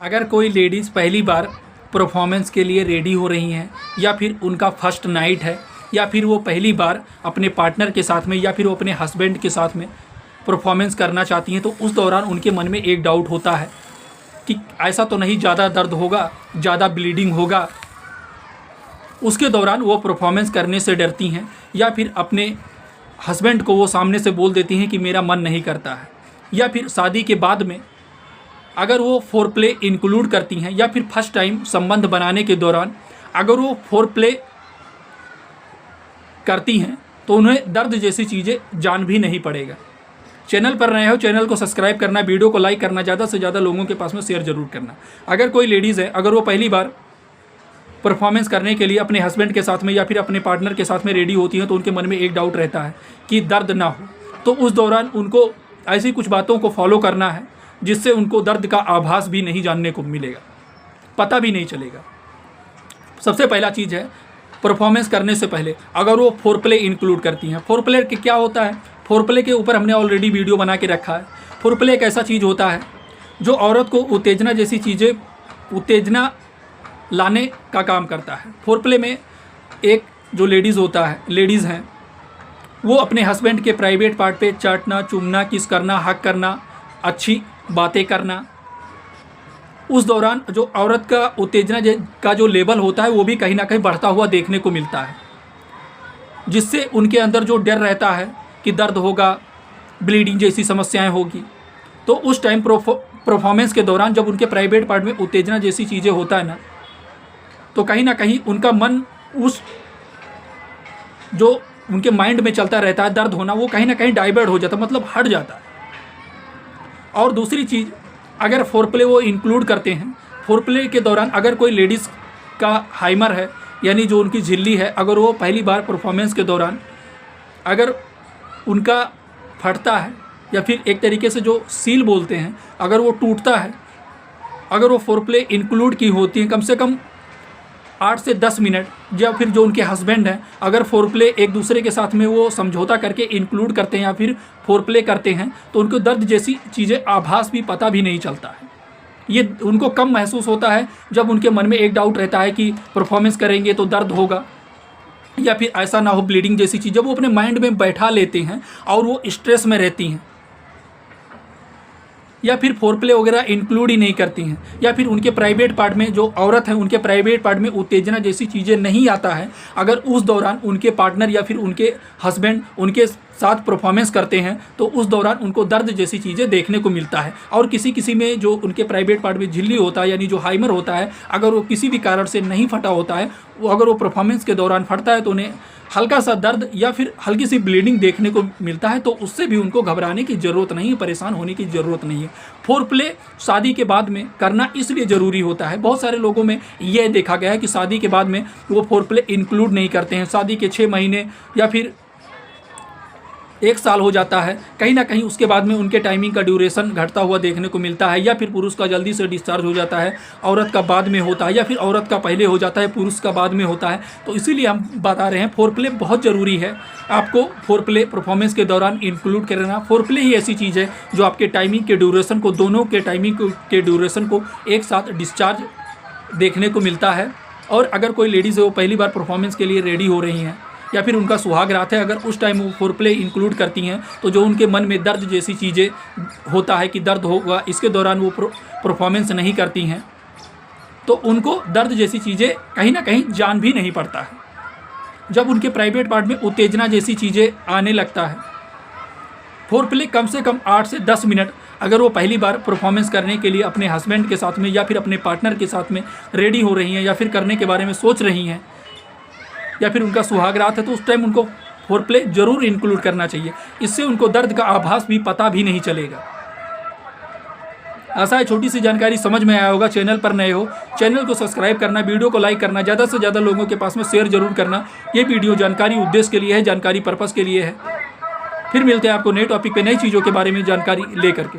अगर कोई लेडीज़ पहली बार परफॉर्मेंस के लिए रेडी हो रही हैं या फिर उनका फर्स्ट नाइट है या फिर वो पहली बार अपने पार्टनर के साथ में या फिर वो अपने हस्बैंड के साथ में परफॉर्मेंस करना चाहती हैं, तो उस दौरान उनके मन में एक डाउट होता है कि ऐसा तो नहीं ज़्यादा दर्द होगा, ज़्यादा ब्लीडिंग होगा। उसके दौरान वो परफॉर्मेंस करने से डरती हैं या फिर अपने हस्बैंड को वो सामने से बोल देती हैं कि मेरा मन नहीं करता है। या फिर शादी के बाद में अगर वो फोर प्ले इंक्लूड करती हैं या फिर फर्स्ट टाइम संबंध बनाने के दौरान अगर वो फोर प्ले करती हैं तो उन्हें दर्द जैसी चीज़ें जान भी नहीं पड़ेगा। चैनल पर नए हो, चैनल को सब्सक्राइब करना, वीडियो को लाइक करना, ज़्यादा से ज़्यादा लोगों के पास में शेयर जरूर करना। अगर कोई लेडीज़ है, अगर वो पहली बार परफॉर्मेंस करने के लिए अपने हस्बैंड के साथ में या फिर अपने पार्टनर के साथ में रेडी होती हैं, तो उनके मन में एक डाउट रहता है कि दर्द ना हो। तो उस दौरान उनको ऐसी कुछ बातों को फॉलो करना है जिससे उनको दर्द का आभास भी नहीं जानने को मिलेगा, पता भी नहीं चलेगा। सबसे पहला चीज़ है, परफॉर्मेंस करने से पहले अगर वो फोर प्ले इंक्लूड करती हैं। फोर प्ले क्या होता है? फोर प्ले के ऊपर हमने ऑलरेडी वीडियो बना के रखा है। फोर प्ले एक ऐसा चीज़ होता है जो औरत को उत्तेजना जैसी चीज़ें, उत्तेजना लाने का काम करता है। फोर प्ले में एक जो लेडीज़ हैं वो अपने हस्बैंड के प्राइवेट पार्ट पे चाटना, चूमना, किस करना, हक करना, अच्छी बातें करना। उस दौरान जो औरत का उत्तेजना का जो लेवल होता है वो भी कहीं ना कहीं बढ़ता हुआ देखने को मिलता है, जिससे उनके अंदर जो डर रहता है कि दर्द होगा, ब्लीडिंग जैसी समस्याएं होगी। तो उस टाइम परफॉर्मेंस के दौरान जब उनके प्राइवेट पार्ट में उत्तेजना जैसी चीज़ें होता है ना, तो कहीं ना कहीं उनका मन उस जो उनके माइंड में चलता रहता है दर्द होना, वो कहीं ना कहीं डाइवर्ट हो जाता है, मतलब हट जाता है। और दूसरी चीज़, अगर फोर प्ले वो इंक्लूड करते हैं, फोर प्ले के दौरान अगर कोई लेडीज़ का हाइमर है यानी जो उनकी झिल्ली है, अगर वो पहली बार परफॉर्मेंस के दौरान अगर उनका फटता है या फिर एक तरीके से जो सील बोलते हैं, अगर वो टूटता है, अगर वो फोर प्ले इंक्लूड की होती है कम से कम 8 से 10 मिनट, या फिर जो उनके हस्बैंड हैं अगर फोर प्ले एक दूसरे के साथ में वो समझौता करके इंक्लूड करते हैं या फिर फोर प्ले करते हैं, तो उनको दर्द जैसी चीज़ें आभास भी पता भी नहीं चलता है। ये उनको कम महसूस होता है जब उनके मन में एक डाउट रहता है कि परफॉर्मेंस करेंगे तो दर्द होगा या फिर ऐसा ना हो, ब्लीडिंग जैसी चीज़ें वो अपने माइंड में बैठा लेते हैं और वो स्ट्रेस में रहती हैं, या फिर फोर प्ले वगैरह इंक्लूड ही नहीं करती हैं, या फिर उनके प्राइवेट पार्ट में जो औरत है उनके प्राइवेट पार्ट में उत्तेजना जैसी चीज़ें नहीं आता है। अगर उस दौरान उनके पार्टनर या फिर उनके हस्बैंड उनके साथ परफॉर्मेंस करते हैं तो उस दौरान उनको दर्द जैसी चीज़ें देखने को मिलता है। और किसी में जो उनके प्राइवेट पार्ट में झिल्ली होता है यानी जो हाइमर होता है, अगर वो किसी भी कारण से नहीं फटा होता है, वो अगर वो परफॉर्मेंस के दौरान फटता है तो उन्हें हल्का सा दर्द या फिर हल्की सी ब्लीडिंग देखने को मिलता है। तो उससे भी उनको घबराने की ज़रूरत नहीं है, परेशान होने की ज़रूरत नहीं है। फोर प्ले शादी के बाद में करना इसलिए ज़रूरी होता है, बहुत सारे लोगों में यह देखा गया है कि शादी के बाद में वो फोर प्ले इंक्लूड नहीं करते हैं। शादी के 6 महीने या फिर 1 साल हो जाता है, कहीं ना कहीं उसके बाद में उनके टाइमिंग का ड्यूरेशन घटता हुआ देखने को मिलता है, या फिर पुरुष का जल्दी से डिस्चार्ज हो जाता है, औरत का बाद में होता है, या फिर औरत का पहले हो जाता है, पुरुष का बाद में होता है। तो इसीलिए हम बता रहे हैं फोर प्ले बहुत ज़रूरी है। आपको फोर प्ले परफॉर्मेंस के दौरान इंक्लूड करना। फोर प्ले ही ऐसी चीज़ है जो आपके टाइमिंग के ड्यूरेशन को, दोनों के टाइमिंग के ड्यूरेशन को एक साथ डिस्चार्ज देखने को मिलता है। और अगर कोई लेडीज़ है वो पहली बार परफॉर्मेंस के लिए रेडी हो रही हैं या फिर उनका सुहाग रात है, अगर उस टाइम वो फोर प्ले इंक्लूड करती हैं तो जो उनके मन में दर्द जैसी चीज़ें होता है कि दर्द होगा, इसके दौरान वो परफॉर्मेंस नहीं करती हैं तो उनको दर्द जैसी चीज़ें कहीं ना कहीं जान भी नहीं पड़ता है। जब उनके प्राइवेट पार्ट में उत्तेजना जैसी चीज़ें आने लगता है, फोर प्ले कम से कम 8 से 10 मिनट अगर वो पहली बार परफॉर्मेंस करने के लिए अपने हस्बैंड के साथ में या फिर अपने पार्टनर के साथ में रेडी हो रही हैं या फिर करने के बारे में सोच रही हैं या फिर उनका सुहाग रात है, तो उस टाइम उनको फोर प्ले जरूर इंक्लूड करना चाहिए। इससे उनको दर्द का आभास भी पता भी नहीं चलेगा। आशा है छोटी सी जानकारी समझ में आया होगा। चैनल पर नए हो, चैनल को सब्सक्राइब करना, वीडियो को लाइक करना, ज़्यादा से ज़्यादा लोगों के पास में शेयर जरूर करना। ये वीडियो जानकारी उद्देश्य के लिए है, जानकारी पर्पज़ के लिए है। फिर मिलते हैं आपको नए टॉपिक पे, नई चीज़ों के बारे में जानकारी लेकर के।